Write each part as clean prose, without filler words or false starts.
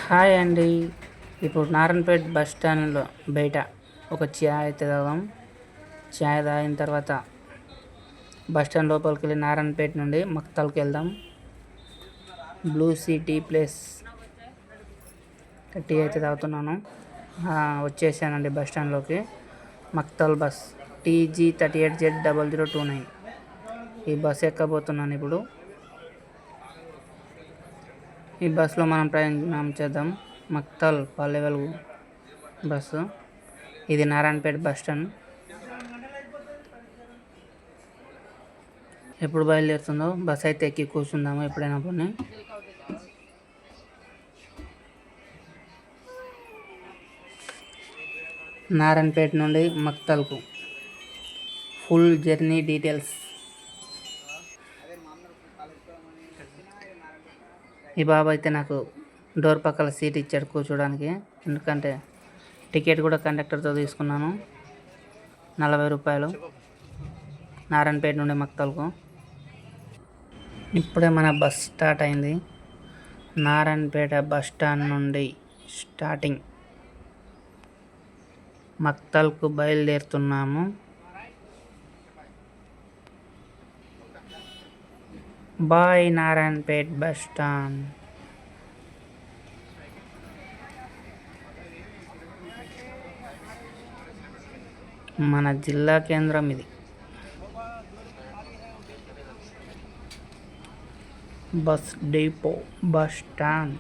Hi అండి. ఇప్పుడు Narayanpet bus స్టాండ్లో బయట ఒక చాయ్ అయితే తాగాం. చాయ్ తాగిన తర్వాత బస్ స్టాండ్ లోపలికి వెళ్ళి నారాయణపేట నుండి మక్తల్కి వెళ్దాం. బ్లూ సిటీ ప్లేస్ టీ అయితే తాగుతున్నాను. వచ్చేసానండి బస్ స్టాండ్లోకి. మక్తల్ బస్ TG38Z0029 ఈ బస్ ఎక్కబోతున్నాను ఇప్పుడు. ఈ బస్సులో మనం ప్రయాణం చేద్దాం. మక్తల్ పల్లె వెలుగు బస్సు. ఇది నారాయణపేట బస్ స్టాండ్. ఎప్పుడు బయలుదేరుతుందో బస్ అయితే ఎక్కి కూర్చుందాము ఎప్పుడైనా పోనీ. నారాయణపేట నుండి మక్తల్కు ఫుల్ జర్నీ డీటెయిల్స్. ఈ బాబు అయితే నాకు డోర్ పక్కల సీట్ ఇచ్చాడు కూర్చోడానికి. ఎందుకంటే టికెట్ కూడా కండక్టర్తో తీసుకున్నాను. 40 రూపాయలు నారాయణపేట నుండి మక్తల్కు. ఇప్పుడే మన బస్ స్టార్ట్ అయింది. నారాయణపేట బస్ స్టాండ్ నుండి స్టార్టింగ్ మక్తల్కు బయలుదేరుతున్నాము. Bye Narayanpet bus stand. మన జిల్లా కేంద్రం ఇది. Bus depot bus stand.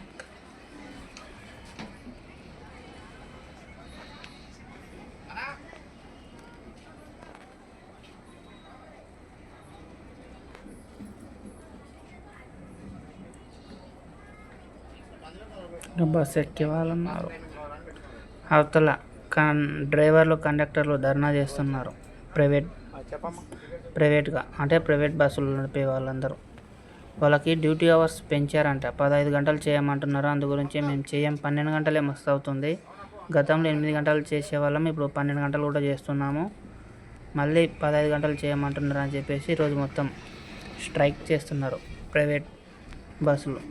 Bus ఎక్కే వాళ్ళు ఉన్నారు. అవతల డ్రైవర్లు కండక్టర్లు ధర్నా చేస్తున్నారు. ప్రైవేట్గా అంటే ప్రైవేట్ బస్సులు నడిపే వాళ్ళందరూ. వాళ్ళకి డ్యూటీ అవర్స్ పెంచారంట. 15 గంటలు చేయమంటున్నారు. అందు గురించి మేము చేయం, 12 గంటలే మస్తు అవుతుంది. గతంలో 8 గంటలు చేసేవాళ్ళం, ఇప్పుడు 12 గంటలు కూడా చేస్తున్నాము. మళ్ళీ 15 గంటలు చేయమంటున్నారు అని చెప్పేసి ఈరోజు మొత్తం స్ట్రైక్ చేస్తున్నారు ప్రైవేట్ బస్సులు.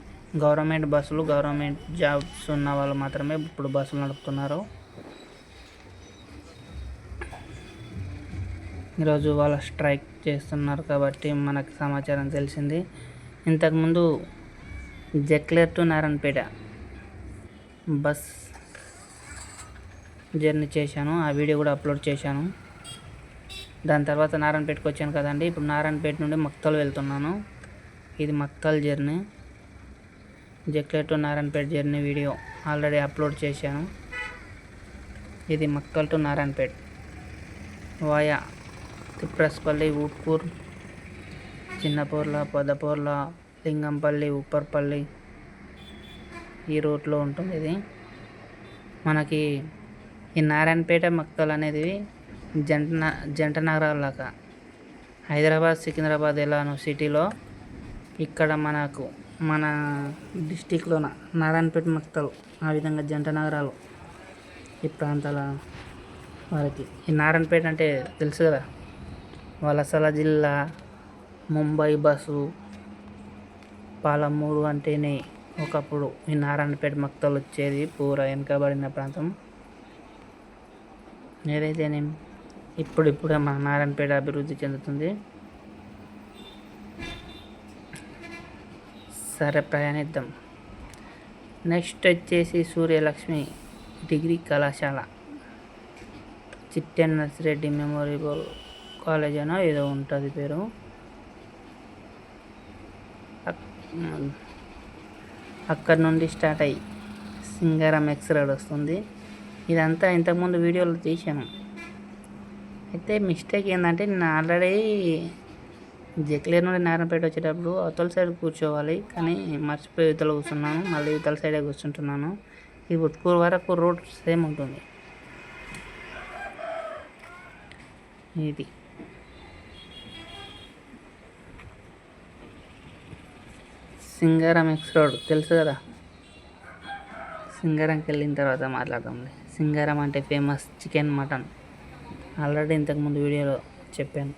గవర్నమెంట్ బస్సులు, గవర్నమెంట్ జాబ్స్ ఉన్న వాళ్ళు మాత్రమే ఇప్పుడు బస్సులు నడుపుతున్నారు. ఈరోజు వాళ్ళ స్ట్రైక్ చేస్తున్నారు కాబట్టి మనకు సమాచారం తెలిసింది. ఇంతకుముందు Jaklair to Narayanpet bus journey చేశాను. ఆ వీడియో కూడా అప్లోడ్ చేశాను. దాని తర్వాత నారాయణపేటకి వచ్చాను కదండి. ఇప్పుడు నారాయణపేట నుండి మక్తల్ వెళ్తున్నాను. ఇది Maktal journey. Jaklair to Narayanpet journey video already upload చేశాను. ఇది మక్తల్ టు నారాయణపేట వాయా తిప్రస్పల్లి, ఊట్కూర్, చిన్నపోర్ల, పెద్దపోర్ల, లింగంపల్లి, ఉప్పర్పల్లి ఈ రూట్లో ఉంటుంది. ఇది మనకి ఈ నారాయణపేట మక్తల్ అనేది జంట నగరాలాగా. హైదరాబాద్, సికింద్రాబాద్ ఎలానో సిటీలో, ఇక్కడ మనకు మన డిస్టిక్లోన నారాయణపేట మక్తల్ ఆ విధంగా జంట నగరాలు ఈ ప్రాంతాల వారికి. ఈ నారాయణపేట అంటే తెలుసు కదా, వలసల జిల్లా. ముంబై బస్సు, పాలమూరు అంటేనే ఒకప్పుడు ఈ నారాయణపేట మక్తల్ వచ్చేది. పూరా వెనుకబడిన ప్రాంతం. ఏదైతేనేమి ఇప్పుడిప్పుడే మన నారాయణపేట అభివృద్ధి చెందుతుంది. సరే ప్రయాణిద్దాం. నెక్స్ట్ వచ్చేసి సూర్యలక్ష్మి డిగ్రీ కళాశాల, చిట్టెన్ నర్సిరెడ్డి మెమోరియల్ కాలేజ్ అనో ఏదో ఉంటుంది పేరు. అక్కడ నుండి స్టార్ట్ అయ్యి సింగారం ఎక్స్ రోడ్ వస్తుంది. ఇదంతా ఇంతకుముందు వీడియోలో తీసాను. అయితే మిస్టేక్ ఏంటంటే నేను ఆల్రెడీ జక్లేర్ నుండి నారాయణపేట వచ్చేటప్పుడు అవతల సైడ్ కూర్చోవాలి, కానీ మర్చిపోయి ఇవతల కూర్చున్నాను. మళ్ళీ ఇవతల సైడే కూర్చుంటున్నాను. ఈ ఉత్కూరు వరకు రోడ్ సేమ్ ఉంటుంది. ఇది సింగారం ఎక్స్ రోడ్ తెలుసు కదా. సింగారంకి వెళ్ళిన తర్వాత మాట్లాడదాంలే. సింగారం అంటే ఫేమస్ చికెన్, మటన్. ఆల్రెడీ ఇంతకుముందు వీడియోలో చెప్పాను.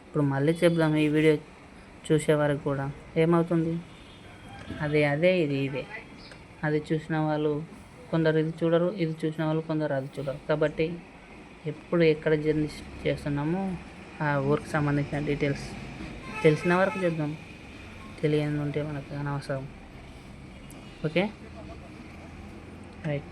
ఇప్పుడు మళ్ళీ చెప్దాం. ఈ వీడియో చూసే వరకు కూడా ఏమవుతుంది, అదే ఇదే అది చూసిన వాళ్ళు కొందరు ఇది చూడరు, ఇది చూసిన వాళ్ళు కొందరు అది చూడరు. కాబట్టి ఎప్పుడు ఎక్కడ జర్నీ చేస్తున్నామో ఆ ఊరికి సంబంధించిన డీటెయిల్స్ తెలిసిన వరకు చూద్దాం, తెలియని ఉంటే మనకు అనవసరం. Okay, right.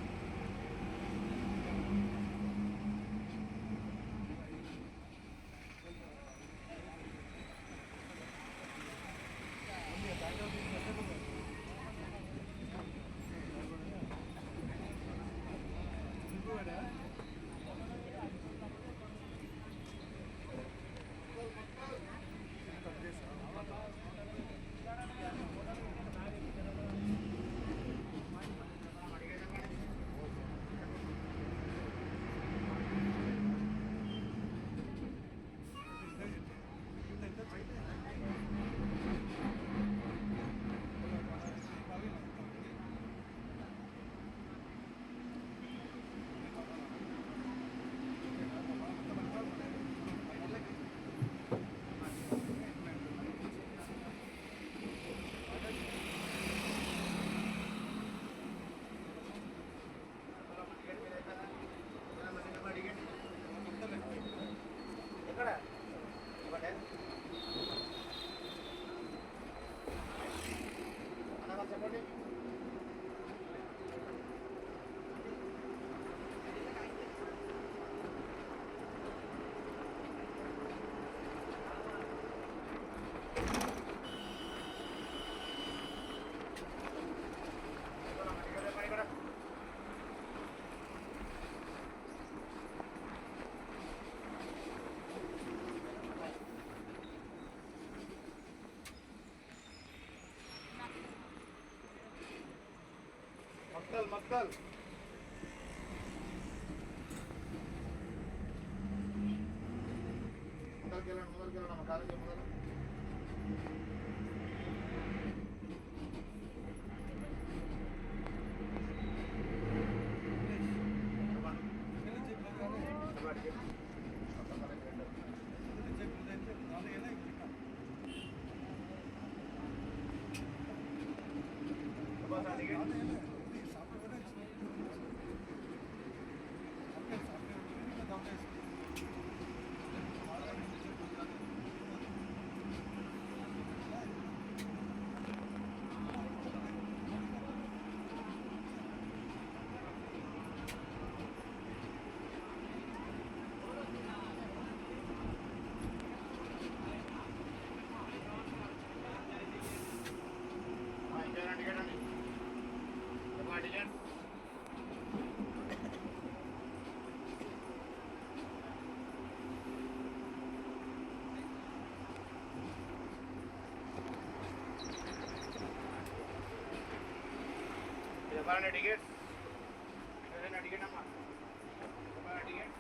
मक्कल ಮೊದಲು ನಮ್ಮ ಕಾಲೇಜ್ ಮೊದಲು टिकट टिकट अम्मा टिकट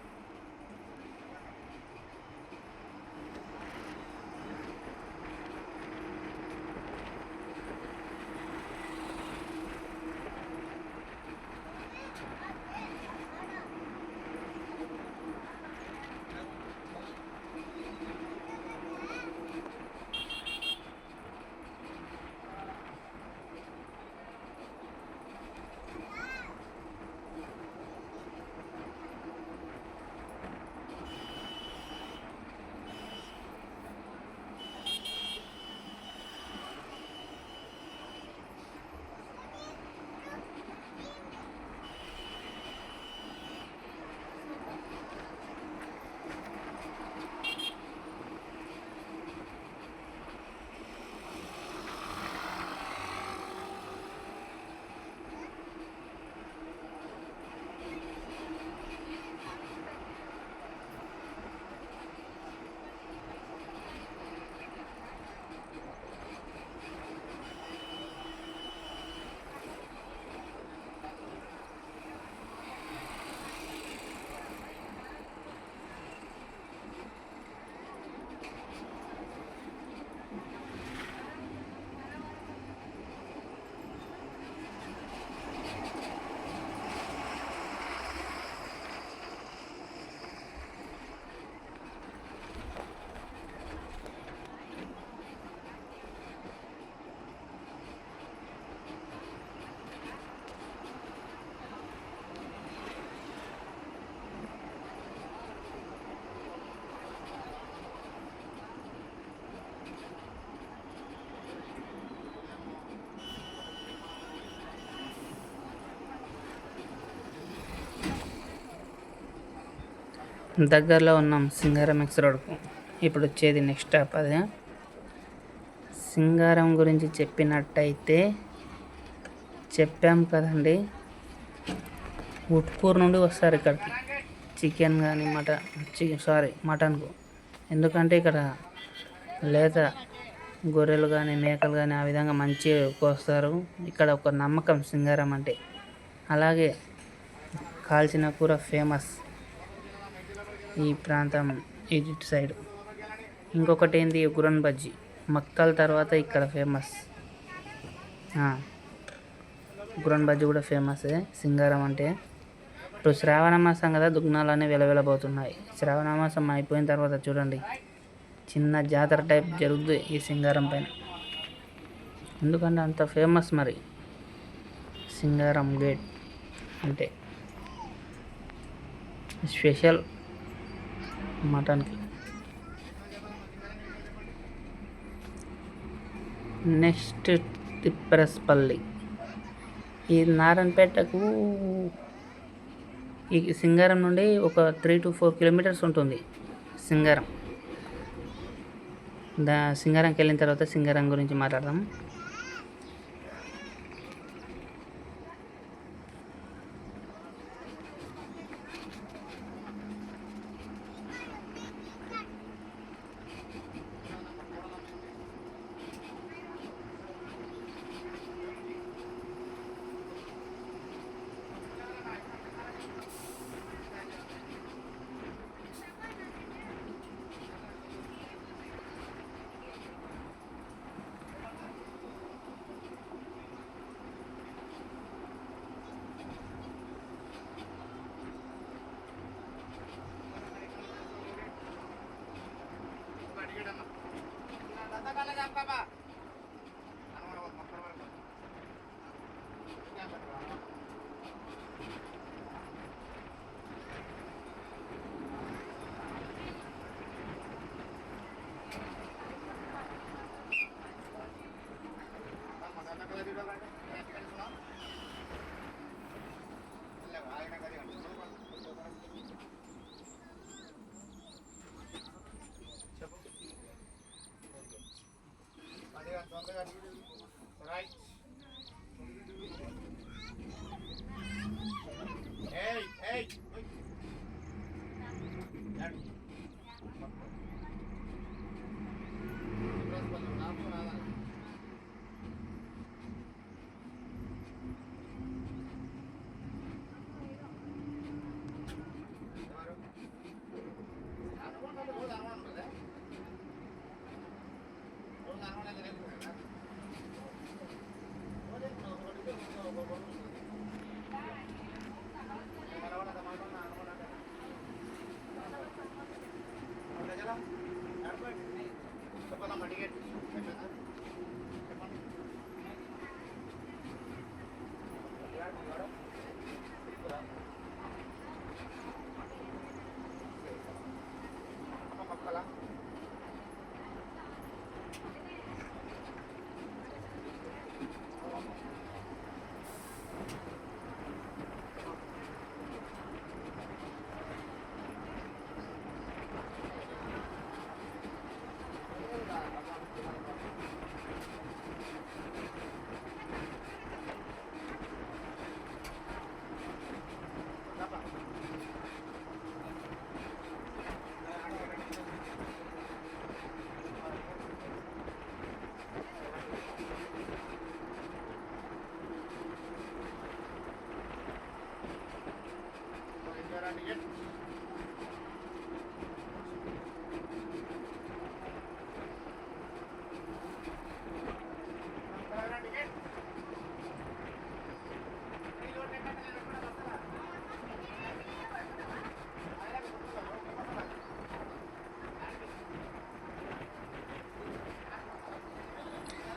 దగ్గరలో ఉన్నాం సింగారం ఎక్స్ రోడ్కు. ఇప్పుడు వచ్చేది నెక్స్ట్ స్టాప్ అదే. సింగారం గురించి చెప్పినట్టయితే చెప్పాం కదండి, ఉట్కూరు నుండి వస్తారు ఇక్కడికి చికెన్ కానీ మటన్కు. ఎందుకంటే ఇక్కడ లేత గొర్రెలు కానీ మేకలు కానీ ఆ విధంగా మంచిగా కోస్తారు. ఇక్కడ ఒక నమ్మకం సింగారం అంటే. అలాగే కాల్చిన కూర ఫేమస్ ఈ ప్రాంతం ఇటు సైడ్. ఇంకొకటి ఏంది, గురన్ బజ్జీ మక్తల్ తర్వాత ఇక్కడ ఫేమస్. గురన్ బజ్జీ కూడా ఫేమసే సింగారం అంటే. ఇప్పుడు శ్రావణ మాసం కదా, దుగ్నాలన్నీ వెలవెలబోతున్నాయి. శ్రావణ మాసం అయిపోయిన తర్వాత చూడండి చిన్న జాతర టైప్ జరుగుతుంది ఈ సింగారం పైన. ఎందుకంటే అంత ఫేమస్ మరి సింగారం గేట్ అంటే. స్పెషల్ మటన్కి. నెక్స్ట్ తిప్పరస్పల్లి. ఈ నారాయణపేటకు ఈ సింగారం నుండి ఒక 3 to 4 kilometers ఉంటుంది సింగారం. సింగారంకి వెళ్ళిన తర్వాత సింగారం గురించి మాట్లాడదాం. Right. Hey.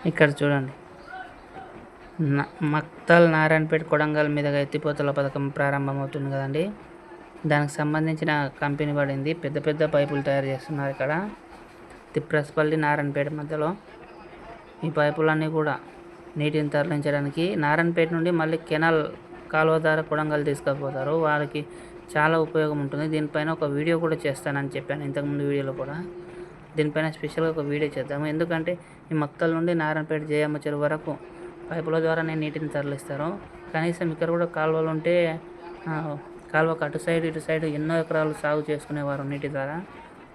ఇక్కడ చూడండి, మక్తల్ నారాయణపేట కొడంగల్ మీదుగా ఎత్తిపోతల పథకం ప్రారంభమవుతుంది కదండి. దానికి సంబంధించిన కంపెనీ పడింది. పెద్ద పెద్ద పైపులు తయారు చేస్తున్నారు ఇక్కడ తిప్రస్పల్లి నారాయణపేట మధ్యలో. ఈ పైపులన్నీ కూడా నీటిని తరలించడానికి నారాయణపేట నుండి మళ్ళీ కెనాల్ కాలువ ద్వారా కొడంగల్ తీసుకుపోతారు. వారికి చాలా ఉపయోగం ఉంటుంది. దీనిపైన ఒక వీడియో కూడా చేస్తానని చెప్పాను ఇంతకుముందు వీడియోలో కూడా. దీనిపైన స్పెషల్గా ఒక వీడియో చేద్దాము. ఎందుకంటే ఈ మక్తల్ నుండి నారాయణపేట జయమ్మ చెరువు వరకు పైపుల ద్వారానే నీటిని తరలిస్తారు. కనీసం ఇక్కడ కూడా కాలువలు ఉంటే కాలువకు అటు సైడ్ ఇటు సైడ్ ఎన్నో ఎకరాలు సాగు చేసుకునేవారు నీటి ద్వారా.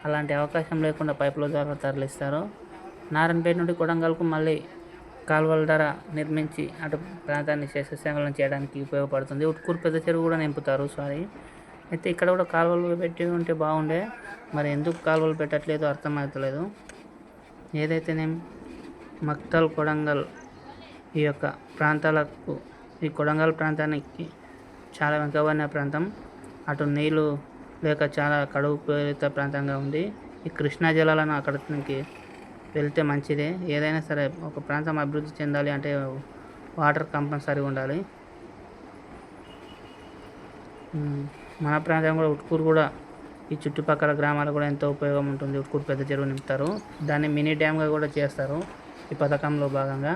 అలాంటి అవకాశం లేకుండా పైపుల ద్వారా తరలిస్తారు. నారాయణపేట నుండి కొడంగల్కు మళ్ళీ కాలువల ద్వారా నిర్మించి అటు ప్రాంతాన్ని సస్యశ్యామలం చేయడానికి ఉపయోగపడుతుంది. ఉట్కూరు పెద్ద చెరువు కూడా నింపుతారు అయితే ఇక్కడ కూడా కాలువలు పెట్టి ఉంటే బాగుండే. మరి ఎందుకు కాలువలు పెట్టట్లేదు అర్థమవుతలేదు. ఏదైతేనేం మక్తల్ కొడంగల్ ఈ యొక్క ప్రాంతాలకు, ఈ కొడంగల్ ప్రాంతానికి చాలా వెనుకబడిన ప్రాంతం. అటు నీళ్ళు లేక చాలా కడుగు పేరిత ప్రాంతంగా ఉంది. ఈ కృష్ణా జలాలను అక్కడికి వెళ్తే మంచిదే. ఏదైనా సరే ఒక ప్రాంతం అభివృద్ధి చెందాలి అంటే వాటర్ కంపల్సరీ ఉండాలి. మన ప్రాంతం కూడా ఉట్కూరు కూడా ఈ చుట్టుపక్కల గ్రామాలకు కూడా ఎంతో ఉపయోగం ఉంటుంది. ఉట్కూరు పెద్ద చెరువు నింపుతారు. దాన్ని మినీ డ్యామ్గా కూడా చేస్తారు ఈ పథకంలో భాగంగా.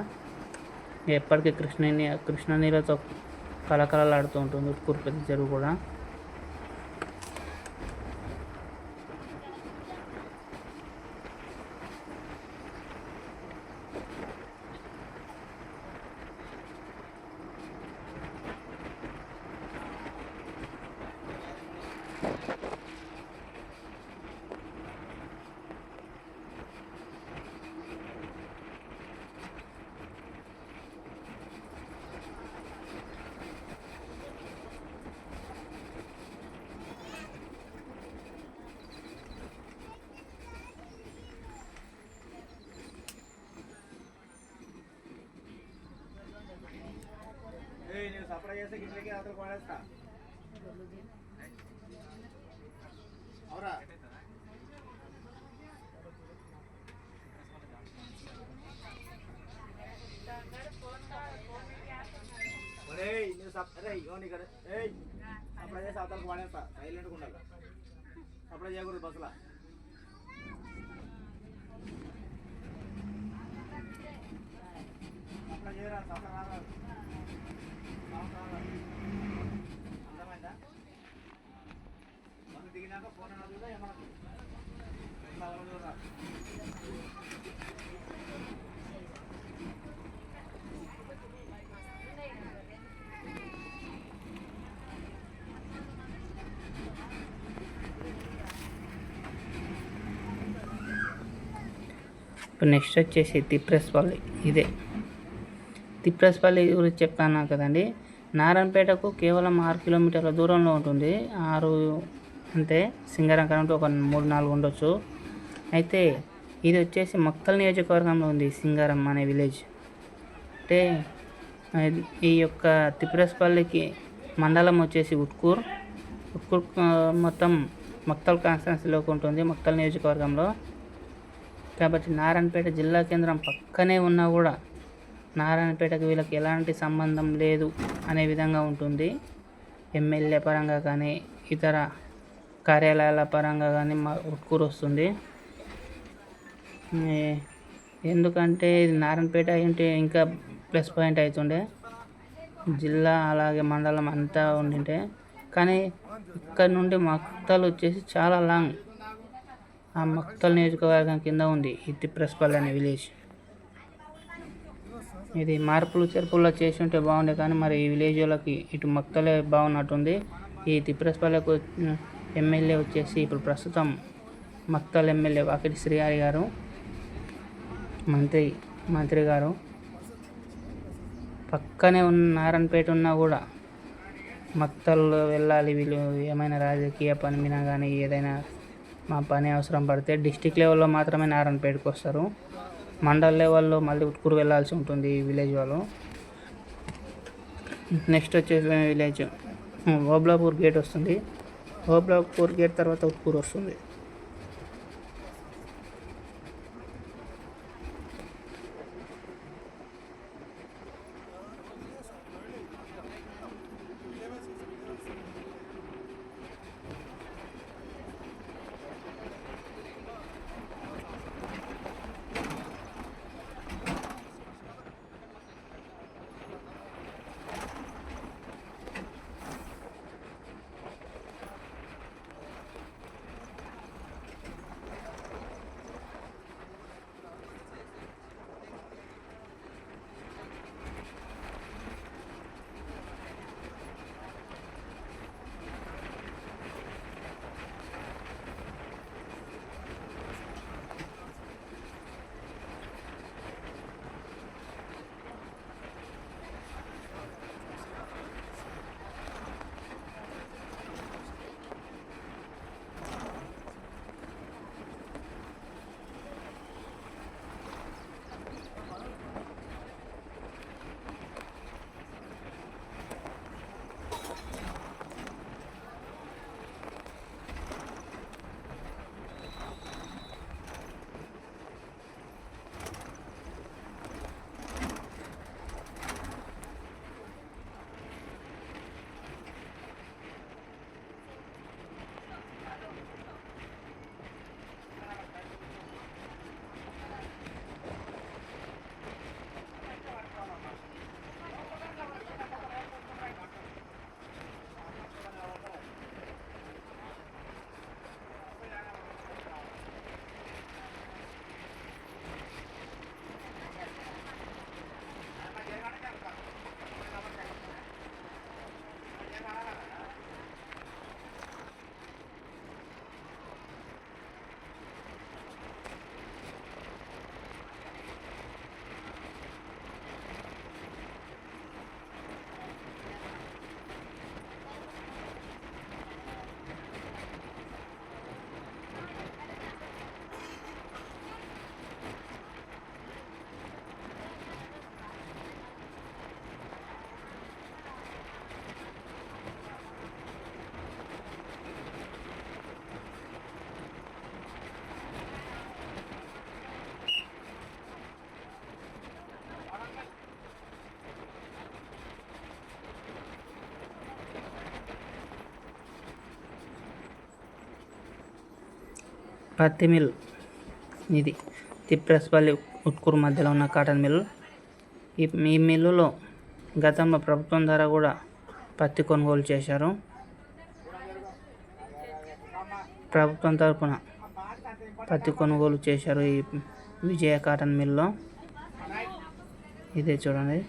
ఎప్పటికీ కృష్ణ నీళ్ళతో కలకలలాడుతూ ఉంటుంది ఉట్కూరు పెద్ద చెరువు కూడా. నేను సప్లై చేస్తే గిట్లకి అవతల పడేస్తా. అవురా నువ్వు సప్లై చేసి అవతలకు పడేస్తా. సైలెంట్గా ఉండాలి. సప్లై చేయకూడదు బస్సులా. సప్లై చేయరా, సప్లై రాదు. అర్థమైందా? మనం దిగినాక ఫోన్ అన్నది కూడా ఏమన్నా ఇప్పుడు నెక్స్ట్ వచ్చేసి తిప్రేస్పల్లి. ఇదే తిప్రేస్పల్లి గురించి చెప్పాను కదండి. నారాయణపేటకు కేవలం 6 కిలోమీటర్ల దూరంలో ఉంటుంది. 6 అంటే సింగరం కరెంట్ ఒక 3-4 ఉండొచ్చు. అయితే ఇది వచ్చేసి మక్తల్ నియోజకవర్గంలో ఉంది. సింగరం అనే విలేజ్. అంటే ఈ యొక్క తిప్రేస్పల్లికి మండలం వచ్చేసి ఉట్కూర్ మొత్తం మక్తల్ కాన్స్టిట్యున్సీలోకి ఉంటుంది, మక్తల్ నియోజకవర్గంలో. కాబట్టి నారాయణపేట జిల్లా కేంద్రం పక్కనే ఉన్నా కూడా నారాయణపేటకు వీళ్ళకి ఎలాంటి సంబంధం లేదు అనే విధంగా ఉంటుంది. ఎమ్మెల్యే పరంగా కానీ ఇతర కార్యాలయాల పరంగా కానీ మా ఉట్కూరు వస్తుంది. ఎందుకంటే ఇది నారాయణపేట ఉంటే ఇంకా ప్లస్ పాయింట్ అవుతుండే. జిల్లా అలాగే మండలం అంతా ఉండింటే. కానీ ఇక్కడ నుండి మక్తల్ వచ్చేసి చాలా లాంగ్. ఆ మక్తల్ నియోజకవర్గం కింద ఉంది ఈ తిప్రేస్పల్లి అనే విలేజ్. ఇది మార్పులు చేర్పుల్లో చేసి ఉంటే బాగుండే, కానీ మరి ఈ విలేజ్ వాళ్ళకి ఇటు మక్తలే బాగున్నట్టుంది. ఈ తిప్రేస్పల్లికి ఎమ్మెల్యే వచ్చేసి ఇప్పుడు ప్రస్తుతం మక్తల్ ఎమ్మెల్యే వాకిటి శ్రీహరి గారు, మంత్రి గారు. పక్కనే ఉన్న నారాయణపేట ఉన్నా కూడా మక్తల్ వెళ్ళాలి వీళ్ళు. ఏమైనా రాజకీయ పని మీద కానీ ఏదైనా మా పని అవసరం పడితే డిస్టిక్ లెవెల్లో మాత్రమే నారాయణపేటకు వస్తారు. మండల్ లెవెల్లో మళ్ళీ ఉట్కూరు వెళ్ళాల్సి ఉంటుంది ఈ విలేజ్ వాళ్ళు. నెక్స్ట్ వచ్చేసి విలేజ్ ఓబ్లాపూర్ గేట్ వస్తుంది. ఓబ్లాపూర్ గేట్ తర్వాత ఉట్కూరు వస్తుంది. పత్తి మిల్ ఇది తిప్రస్పల్లి ఉట్కూరు మధ్యలో ఉన్న కాటన్ మిల్. ఈ మిల్లులో గతంలో ప్రభుత్వం ద్వారా కూడా పత్తి కొనుగోలు చేశారు. ప్రభుత్వం తరపున పత్తి కొనుగోలు చేశారు ఈ విజయ కాటన్ మిల్లో. ఇదే చూడండి.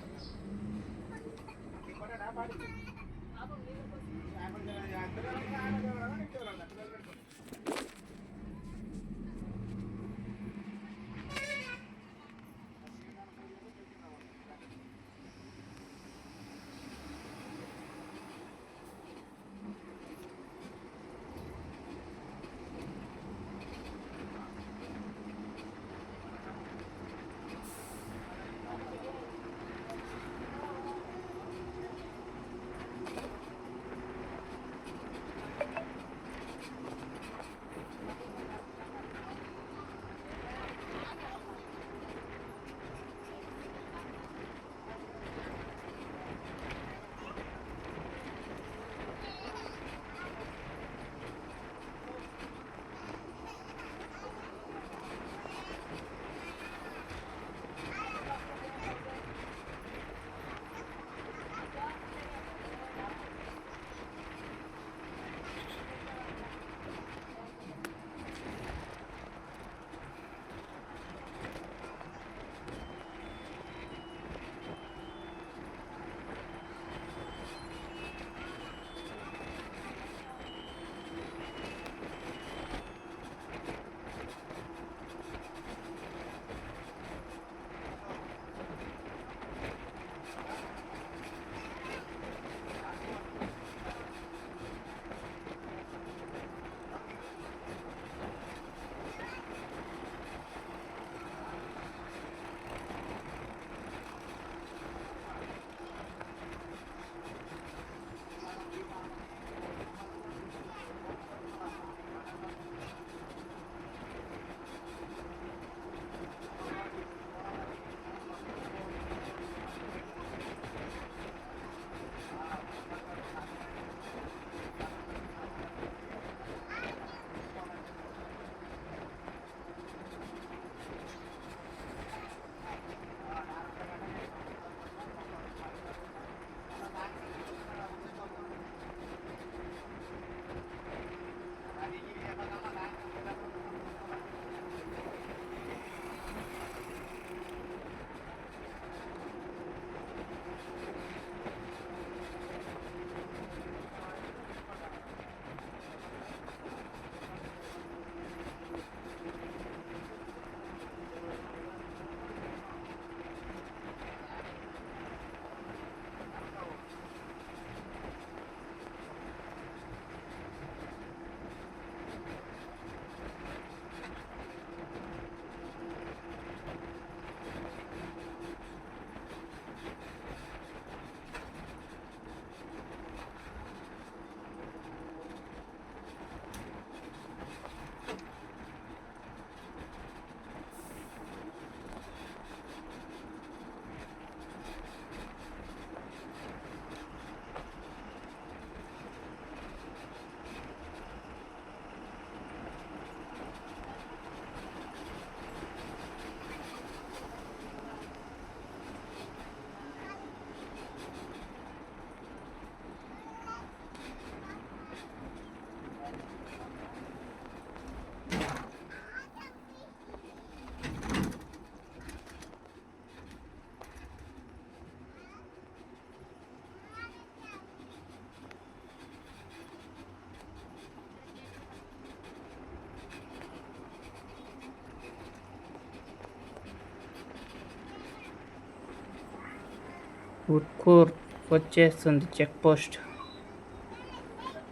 ఉట్కూర్ వచ్చేస్తుంది check post.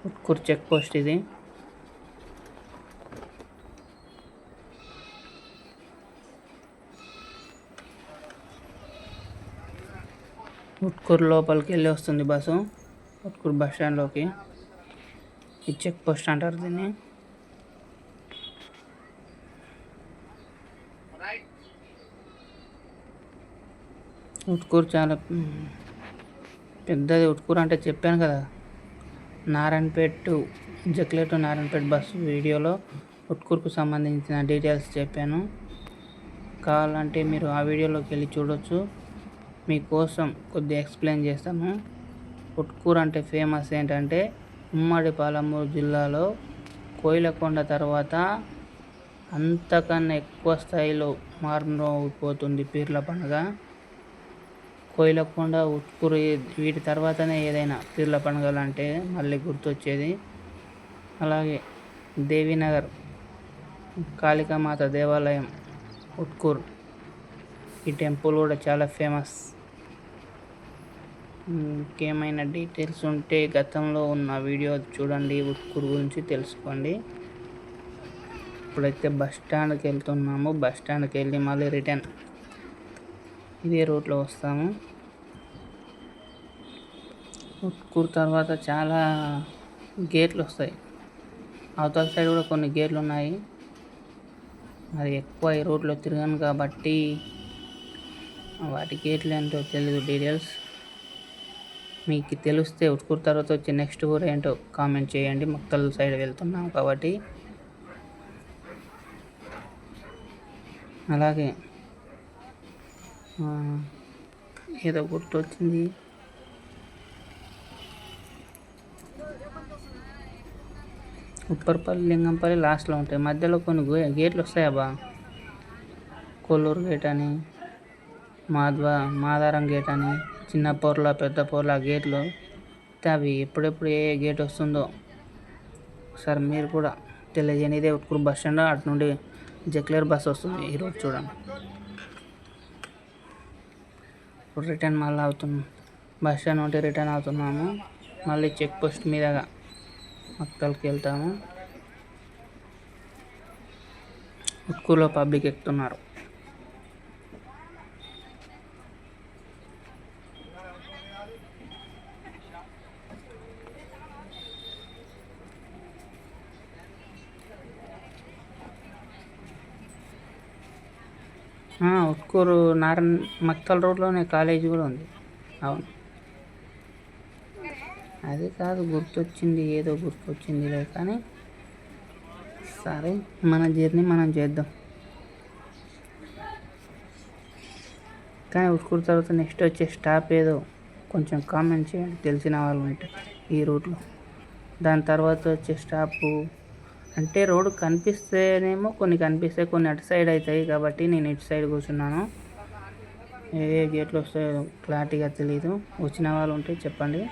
Utkoor check post ఇది. ఉట్కూరు లోపలికి వెళ్ళి వస్తుంది బస్సు. ఉట్కూరు బస్ స్టాండ్లోకి. ఈ చెక్ పోస్ట్ అంటారు దీన్ని. ఉట్కూరు చాలా పెద్దది. ఉట్కూరు అంటే చెప్పాను కదా, నారాయణపేట జక్లే టు నారాయణపేట బస్సు వీడియోలో ఉట్కూరుకు సంబంధించిన డీటెయిల్స్ చెప్పాను. కావాలంటే మీరు ఆ వీడియోలోకి వెళ్ళి చూడొచ్చు. మీకోసం కొద్దిగా ఎక్స్ప్లెయిన్ చేస్తాను. ఉట్కూరు అంటే ఫేమస్ ఏంటంటే ఉమ్మడి పాలమూరు జిల్లాలో కోయిలకొండ తర్వాత అంతకన్నా ఎక్కువ స్థాయిలో మారుమోగిపోతుంది పీర్ల పండుగ. కోయిలకొండ, ఉట్కూరు వీటి తర్వాతనే ఏదైనా పీర్ల పండుగలు అంటే మళ్ళీ గుర్తొచ్చేది. అలాగే దేవీనగర్ కాళికామాత దేవాలయం ఉట్కూరు, ఈ టెంపుల్ కూడా చాలా ఫేమస్. ఇంకేమైనా డీటెయిల్స్ ఉంటే గతంలో ఉన్న వీడియో చూడండి, ఉట్కూరు గురించి తెలుసుకోండి. ఇప్పుడైతే బస్ స్టాండ్కి వెళ్తున్నాము. బస్ స్టాండ్కి వెళ్ళి మళ్ళీ రిటర్న్ ఇదే రూట్లో వస్తాము. ఉట్కూరు తర్వాత చాలా గేట్లు వస్తాయి. అవతల సైడ్ కూడా కొన్ని గేట్లు ఉన్నాయి. మరి ఎక్కువ ఈ రోడ్లో తిరగను కాబట్టి వాటి గేట్లు ఏంటో తెలియదు డీటెయిల్స్. మీకు తెలిస్తే ఉట్కూరు తర్వాత వచ్చే నెక్స్ట్ ఊరు ఏంటో కామెంట్ చేయండి. మక్తల్ సైడ్ వెళ్తున్నాం కాబట్టి. అలాగే ఏదో గుర్తొచ్చింది. ఉప్పర్పల్లి, లింగంపల్లి లాస్ట్లో ఉంటాయి. మధ్యలో కొన్ని గేట్లు వస్తాయి అబ్బా. కొల్లూరు గేట్ అని, మాదారం గేట్ అని, చిన్న పోర్ల, పెద్ద పోర్ల గేట్లు. అవి ఎప్పుడెప్పుడు ఏ గేట్ వస్తుందో సార్ మీరు కూడా తెలియజేయండి. ఇదే ఉట్కూరు బస్ స్టాండ్. అటు నుండి జక్లేర్ బస్ వస్తుంది ఈరోజు చూడండి. ఇప్పుడు రిటర్న్ మళ్ళీ అవుతున్నాం. బస్ స్టాండ్ నుండి రిటర్న్ అవుతున్నాము. మళ్ళీ చెక్ పోస్ట్ మీదగా మక్తల్కి వెళ్తాము. ఉట్కూరులో పబ్లిక్ ఎక్కుతున్నారు. ఉట్కూరు మక్తల్ రోడ్లోనే కాలేజీ కూడా ఉంది. అవును, అది కాదు గుర్తొచ్చింది, ఏదో గుర్తొచ్చిందిలే. కానీ సరే, మన జర్నీ మనం చేద్దాం. కానీ ఉట్కూరు తర్వాత నెక్స్ట్ వచ్చే స్టాప్ ఏదో కొంచెం కామెంట్ చేయండి తెలిసిన వాళ్ళు ఉంటే ఈ రూట్లో. దాని తర్వాత వచ్చే స్టాపు అంటే రోడ్డు కనిపిస్తేనేమో కొన్ని కనిపిస్తాయి, కొన్ని అటు సైడ్ అవుతాయి. కాబట్టి నేను ఇటు సైడ్ కూర్చున్నాను. ఏ గేట్లు వస్తాయో క్లారిటీగా తెలీదు. వచ్చిన వాళ్ళు ఉంటే చెప్పండి.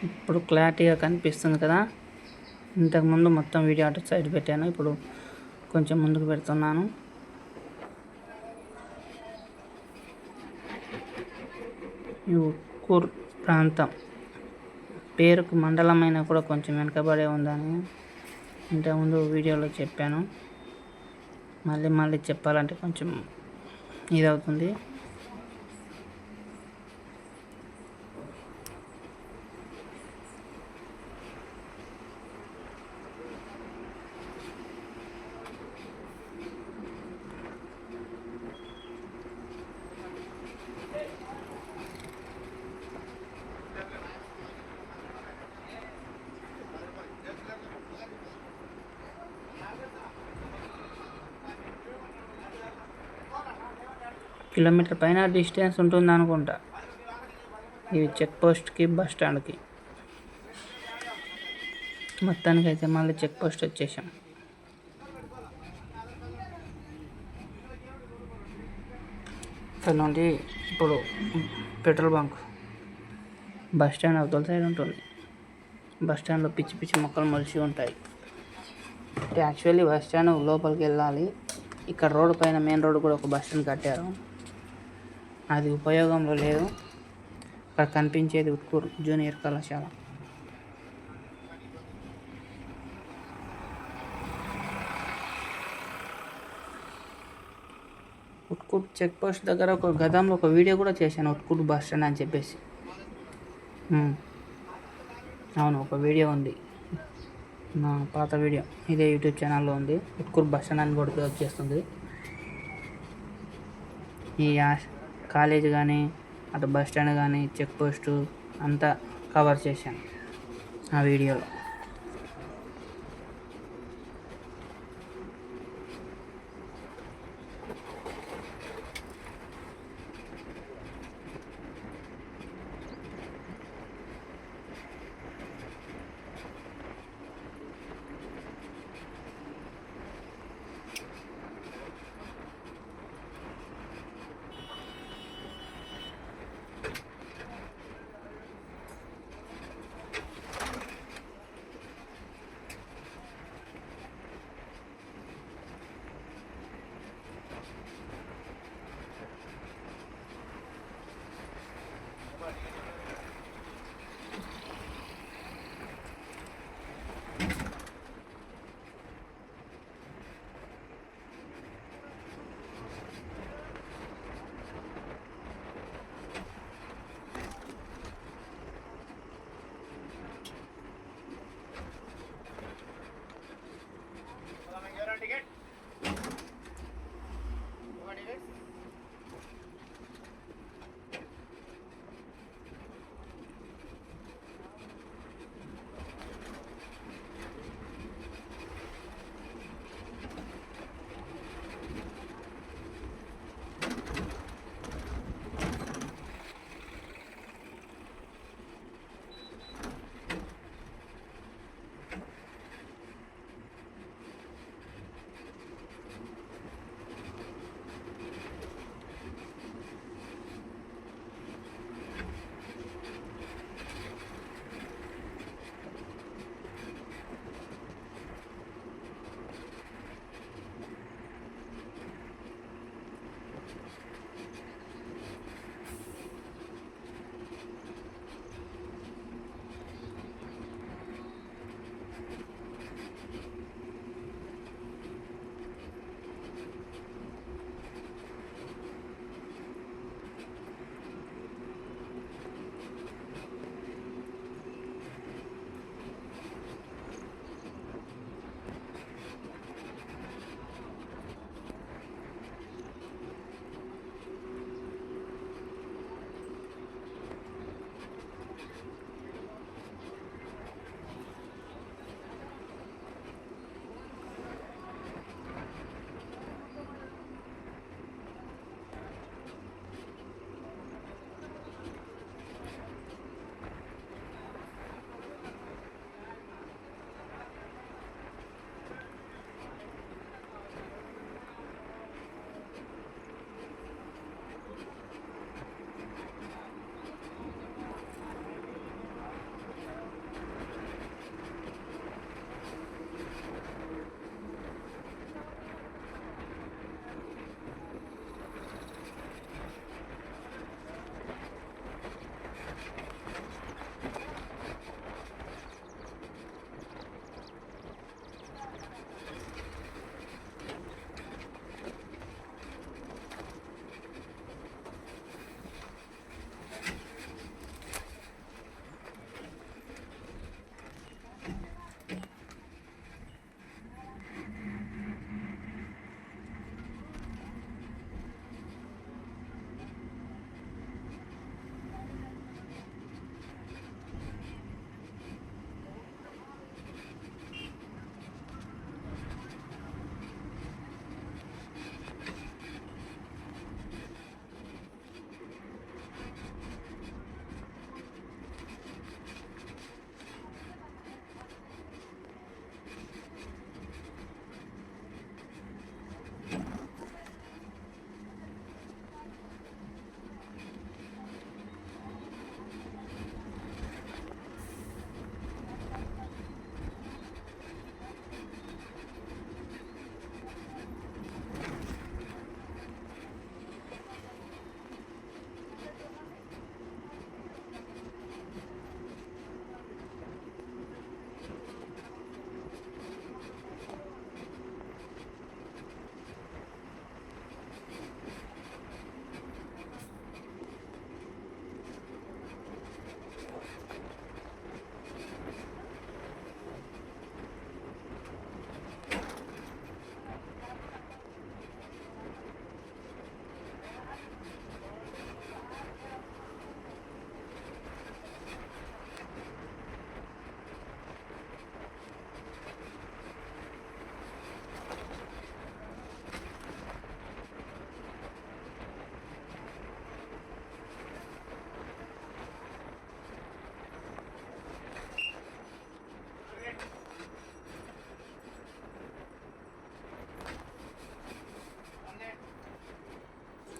ఇప్పుడు క్లారిటీగా కనిపిస్తుంది కదా. ఇంతకుముందు మొత్తం వీడియో అటు సైడ్ పెట్టాను, ఇప్పుడు కొంచెం ముందుకు పెడుతున్నాను. ఈ ఉట్కూరు ప్రాంతం పేరుకు మండలమైన కూడా కొంచెం వెనకబడే ఉందని ఇంతకుముందు వీడియోలో చెప్పాను. మళ్ళీ చెప్పాలంటే కొంచెం ఇదవుతుంది. కిలోమీటర్ పైన డిస్టెన్స్ ఉంటుంది అనుకుంటా ఇది చెక్ పోస్ట్కి బస్ స్టాండ్కి. మొత్తానికైతే మళ్ళీ చెక్ పోస్ట్ వచ్చేసాం. ఇక్కడ నుండి ఇప్పుడు పెట్రోల్ బంక్ బస్ స్టాండ్ అవతల సైడ్ ఉంటుంది. బస్ స్టాండ్లో పిచ్చి పిచ్చి మొక్కలు మొలిచి ఉంటాయి. యాక్చువల్లీ బస్ స్టాండ్ లోపలికి వెళ్ళాలి. ఇక్కడ రోడ్డు పైన మెయిన్ రోడ్డు కూడా ఒక బస్ స్టాండ్ కట్టారు, అది ఉపయోగంలో లేదు. అక్కడ కనిపించేది ఉట్కూరు జూనియర్ కళాశాల. ఉట్కూరు చెక్ పోస్ట్ దగ్గర గతంలో ఒక వీడియో కూడా చేశాను, ఉట్కూరు బస్ స్టాండ్ అని చెప్పేసి. అవును, ఒక వీడియో ఉంది. నా పాత వీడియో ఇదే యూట్యూబ్ ఛానల్లో ఉంది. ఉట్కూరు బస్ స్టాండ్ అని కొడితే వచ్చేస్తుంది. ఈ కాలేజ్ కానీ అటు బస్ స్టాండ్ కానీ చెక్ పోస్టు అంతా కవర్ చేశాను ఆ వీడియోలో.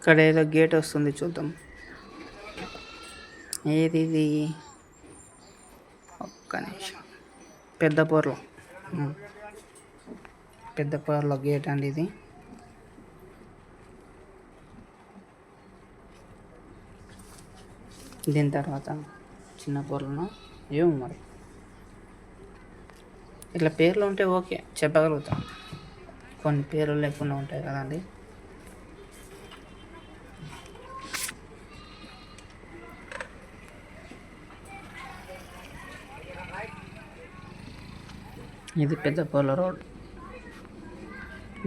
ఇక్కడ ఏదో గేట్ వస్తుంది చూద్దాం. ఏది ఇది? ఒక్క నిమిషం. పెద్దపూర్లో పెద్దపూర్లో గేట్ అండి ఇది. దీని తర్వాత చిన్నపూర్లో ఏమో మరి, ఇట్లా పేర్లు ఉంటే ఓకే చెప్పగలుగుతాం. కొన్ని పేర్లు లేకుండా ఉంటాయి కదండి. ఇది పెద్దపూర్ల రోడ్.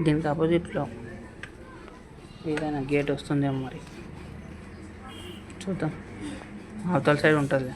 దీనికి ఆపోజిట్లో ఏదైనా గేట్ వస్తుందేమో మరి, చూద్దాం. అవతల సైడ్ ఉంటుంది.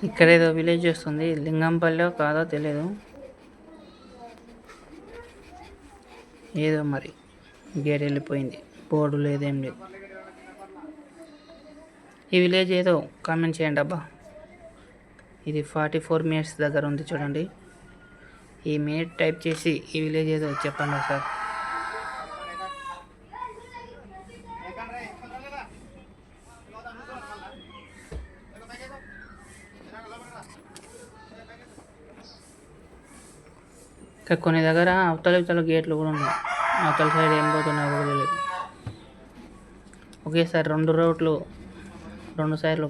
ఇక్కడ ఏదో విలేజ్ వస్తుంది, లింగంపల్లి కాదో తెలియదు, ఏదో మరి గేట్ వెళ్ళిపోయింది, బోర్డు లేదేం లేదు. ఈ విలేజ్ ఏదో కామెంట్ చేయండి అబ్బా. ఇది 44 మినిట్స్ దగ్గర ఉంది చూడండి. ఈ మినిట్ టైప్ చేసి ఈ విలేజ్ ఏదో చెప్పండి సార్. ఇక్కడ కొన్ని దగ్గర అవతల గేట్లు కూడా ఉన్నాయి, అవతల సైడ్ ఏం పోతున్నాయో కూడా తెలియదు. ఒకేసారి 2 రోడ్లు 2 సైడ్లు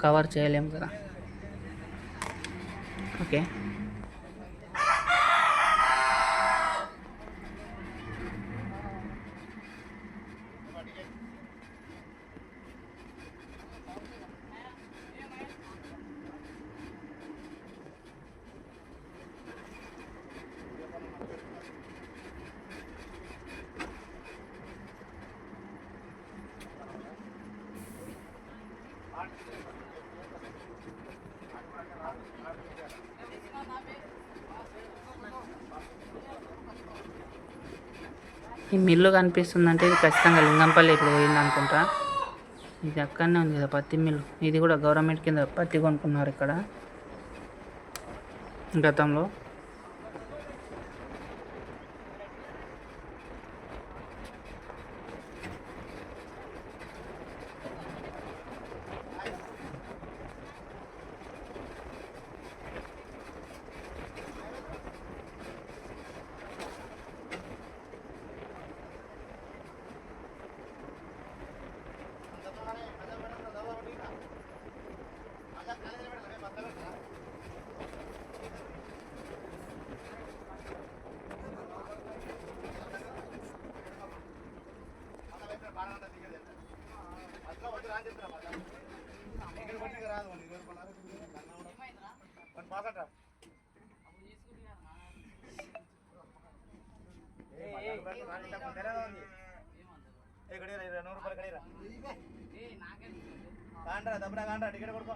కవర్ చేయలేము కదా. ఓకే, ఈ మిల్లు కనిపిస్తుందంటే ఇది ఖచ్చితంగా లింగంపల్లి ఇప్పుడు పోయింది అనుకుంటా. ఇది అక్కడనే ఉంది కదా పత్తి మిల్లు. ఇది కూడా గవర్నమెంట్ కింద పత్తి కొనుక్కున్నారు ఇక్కడ గతంలో. టికెట్ కొడుకో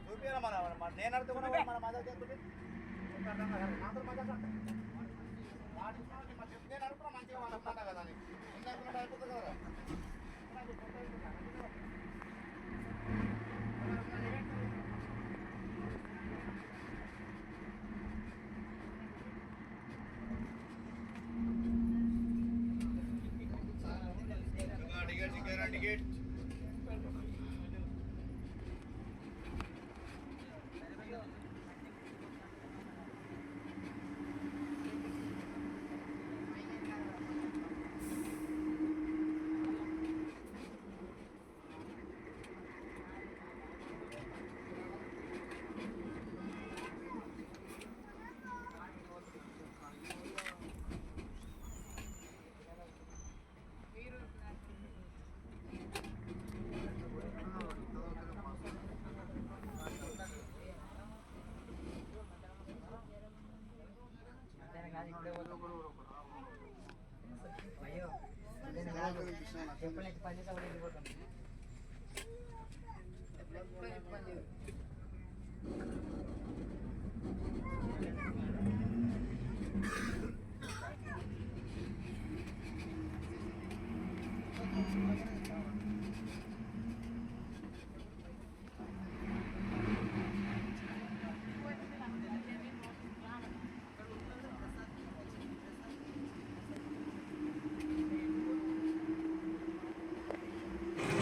చూపిరా మన నేను అడుగుతున్నా మన మజా చేస్తుంది నేను అడుగుతున్నా మంచిగా మాట్లాడుతున్నా కదా అని అయిపోతుంది కదా.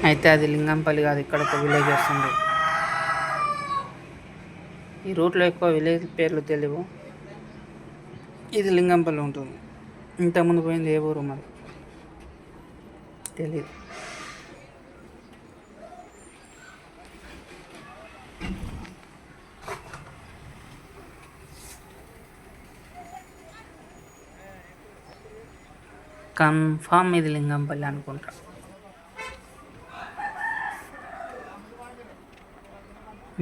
అయితే అది లింగంపల్లి కాదు, ఇక్కడ ఒక విలేజ్ వస్తుంది. ఈ రూట్లో ఎక్కువ విలేజ్ పేర్లు తెలియవు. ఇది లింగంపల్లి ఉంటుంది. ఇంతకుముందు పోయింది ఏ ఊరు మరి తెలియదు. కన్ఫామ్ ఇది లింగంపల్లి అనుకుంటా.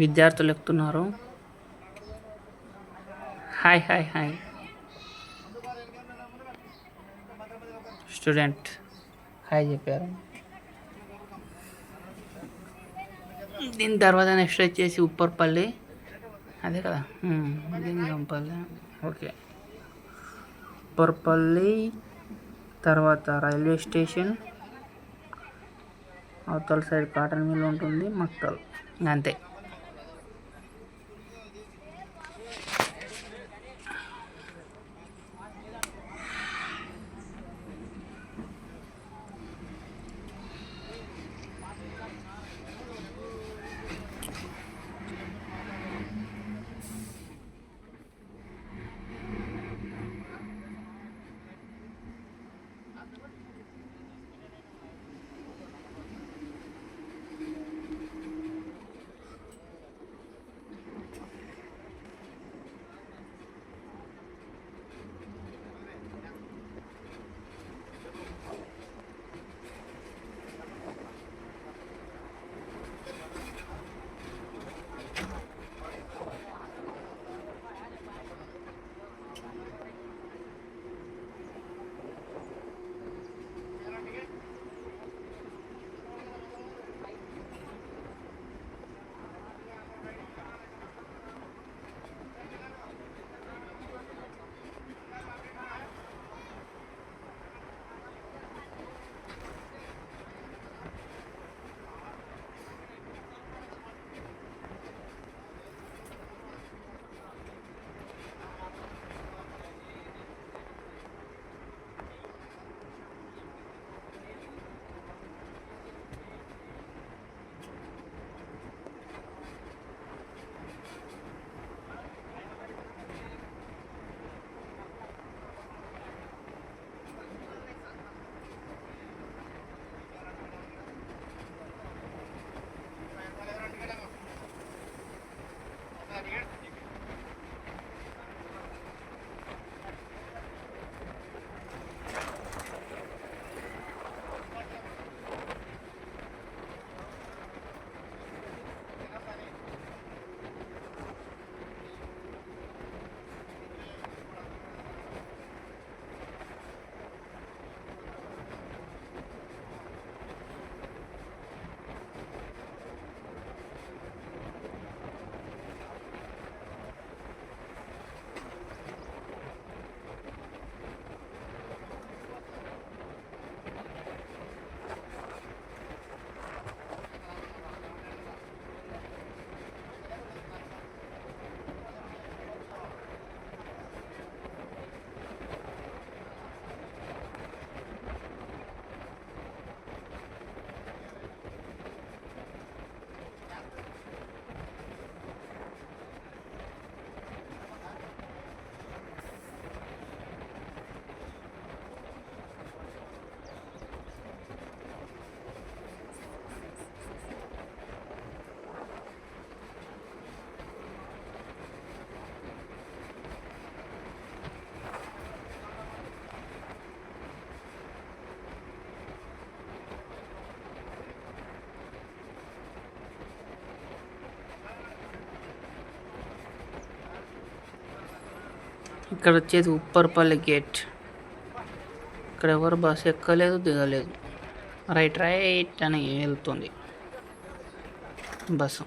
విద్యార్థులు ఎక్కుతున్నారు. Hi hi hi student hi చెప్పారు. దీని తర్వాత నెక్స్ట్ వచ్చేసి ఉప్పర్పల్లి, అదే కదా, లింగంపల్లి. ఓకే, ఉప్పర్పల్లి తర్వాత రైల్వే స్టేషన్, అవతల సైడ్ కాటన్ మిల్ ఉంటుంది, మక్తల్, అంతే. ఇక్కడ వచ్చేది ఉప్పర్పల్లి గేట్. ఇక్కడ ఎవరు బస్సు ఎక్కలేదు, దిగలేదు. రైట్ రైట్ అని వెళ్తుంది బస్సు.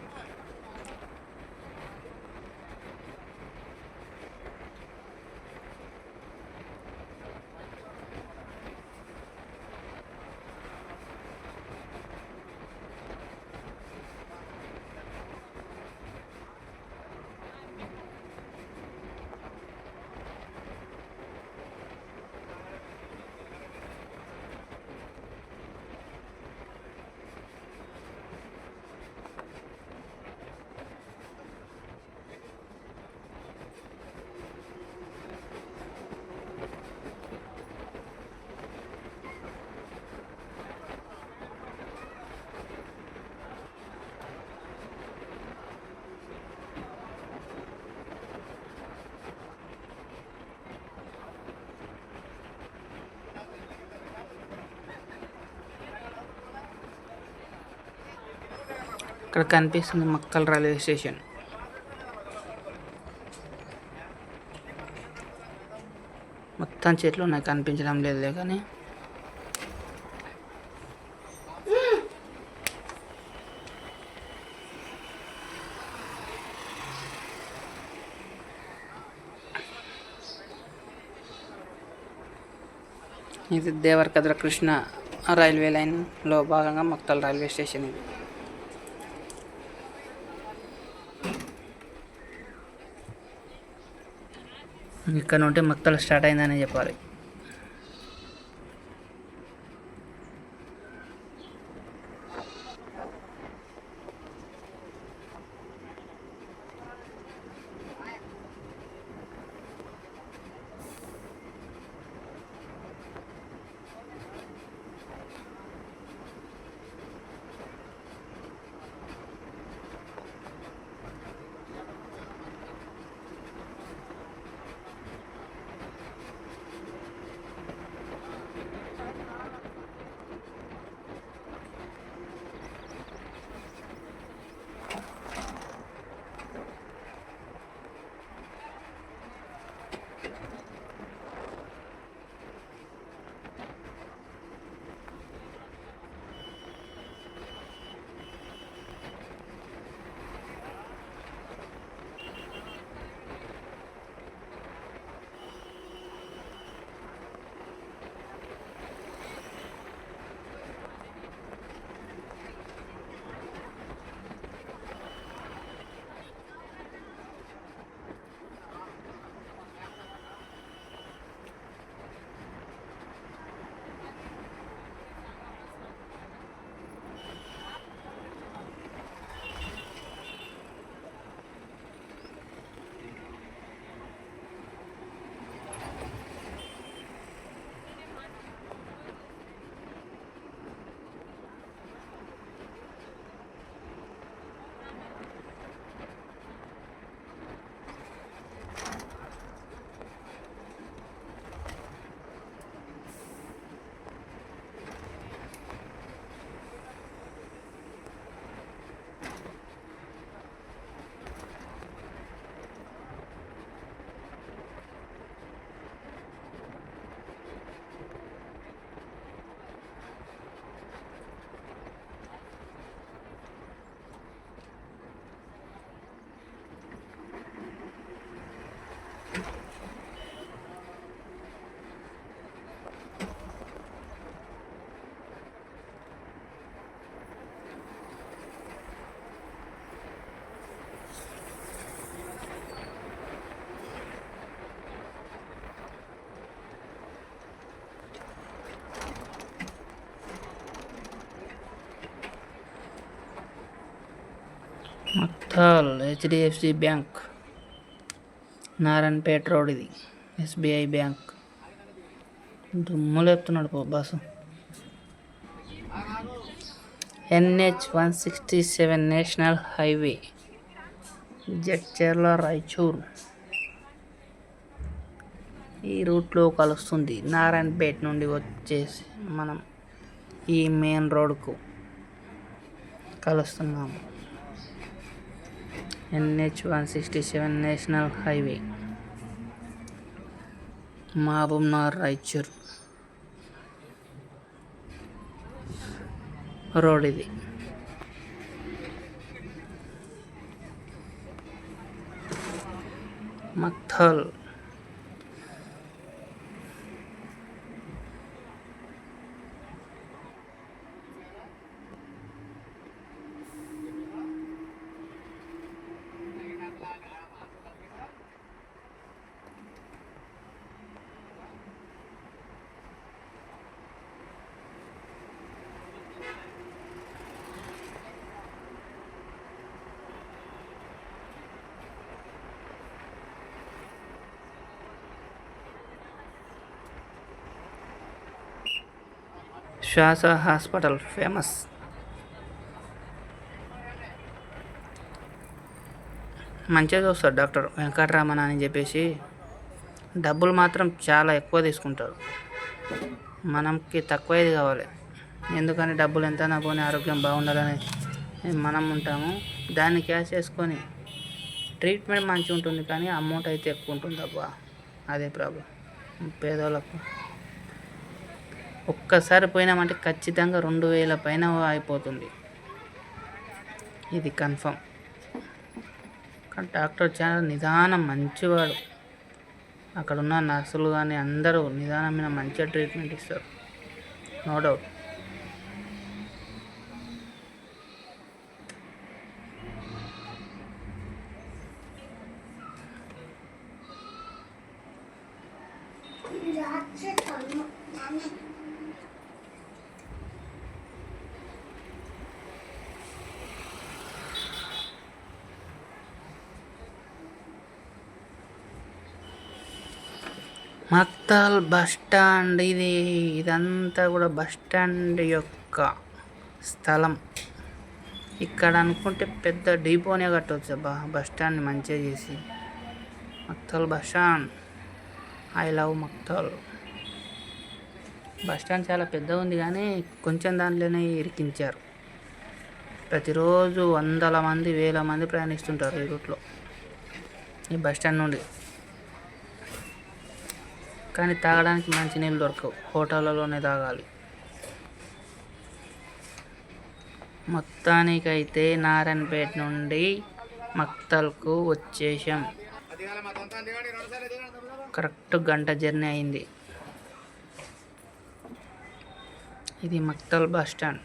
ఇక్కడ కనిపిస్తుంది మక్కల్ రైల్వే స్టేషన్. మొత్తం చెట్లు నాకు కనిపించడం లేదులే కానీ ఇది దేవరకద్ర కృష్ణ రైల్వే లైన్లో భాగంగా మక్తల్ రైల్వే స్టేషన్ ఇది. ఇక్కడ నుండి మక్తల్ స్టార్ట్ అయిందని చెప్పాలి. Makthal HDFC bank, Narayanpet road. ఇది ఎస్బీఐ బ్యాంక్. దుమ్ము లేపుతున్నాడు పో boss. NH-167 national highway, Jadcherla Raichur ఈ రూట్లో కలుస్తుంది. నారాయణపేట నుండి వచ్చేసి మనం ఈ మెయిన్ రోడ్కు కలుస్తున్నాము. NH-167 national highway, Mahabubnagar Raichur road ఇది. మక్తల్ శ్వాస హాస్పిటల్ ఫేమస్. మంచిగా చూస్తాడు డాక్టర్ వెంకటరమణ అని చెప్పేసి. డబ్బులు మాత్రం చాలా ఎక్కువ తీసుకుంటారు. మనకి తక్కువది కావాలి. ఎందుకని డబ్బులు ఎంత పోనీ ఆరోగ్యం బాగుండాలని మనం ఉంటాము. దాన్ని క్యాష్ చేసుకొని ట్రీట్మెంట్ మంచిగా ఉంటుంది, కానీ అమౌంట్ అయితే ఎక్కువ ఉంటుంది. అబ్బా అదే ప్రాబ్లం పేదోళ్ళకు. ఒక్కసారి పోయినామంటే ఖచ్చితంగా 2000 పైన అయిపోతుంది, ఇది కన్ఫర్మ్. కానీ డాక్టర్ చాలా నిదానం, మంచివాడు. అక్కడ ఉన్న నర్సులు కానీ అందరూ నిదానమైన మంచిగా ట్రీట్మెంట్ ఇస్తారు, no doubt. Maktal bus stand ఇదంతా కూడా బస్ స్టాండ్ యొక్క స్థలం. ఇక్కడ అనుకుంటే పెద్ద డిపోనే కట్టవచ్చు బస్ స్టాండ్ని మంచిగా చేసి. Maktal bus stand, I love Maktal. Bus stand చాలా పెద్దగా ఉంది కానీ కొంచెం దాంట్లోనే ఇరికించారు. ప్రతిరోజు వందల మంది వేల మంది ప్రయాణిస్తుంటారు ఈ రూట్లో, ఈ బస్ స్టాండ్ నుండి. కానీ తాగడానికి మంచి నీళ్ళు దొరకవు, హోటళ్ళలోనే తాగాలి. మొత్తానికైతే నారాయణపేట నుండి మక్తల్కు వచ్చేసాం. కరెక్ట్ గంట జర్నీ అయింది. ఇది మక్తల్ బస్ స్టాండ్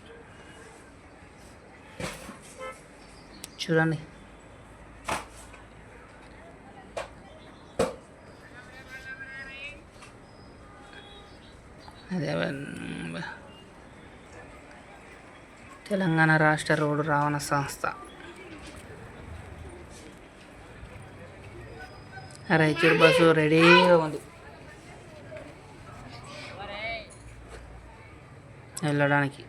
చూడండి. అదే తెలంగాణ రాష్ట్ర రోడ్డు రవాణా సంస్థ. రాయచూరు బస్సు రెడీగా ఉంది వెళ్ళడానికి.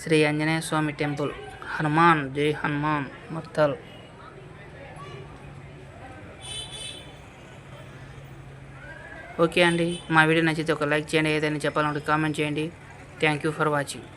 శ్రీ ఆంజనేయ స్వామి టెంపుల్, హనుమాన్, జై హనుమాన్, మక్తల్. ఓకే అండి, మా వీడియో నచ్చితే ఒక లైక్ చేయండి, ఏదైనా చెప్పాలంటే కామెంట్ చేయండి. Thank you for watching.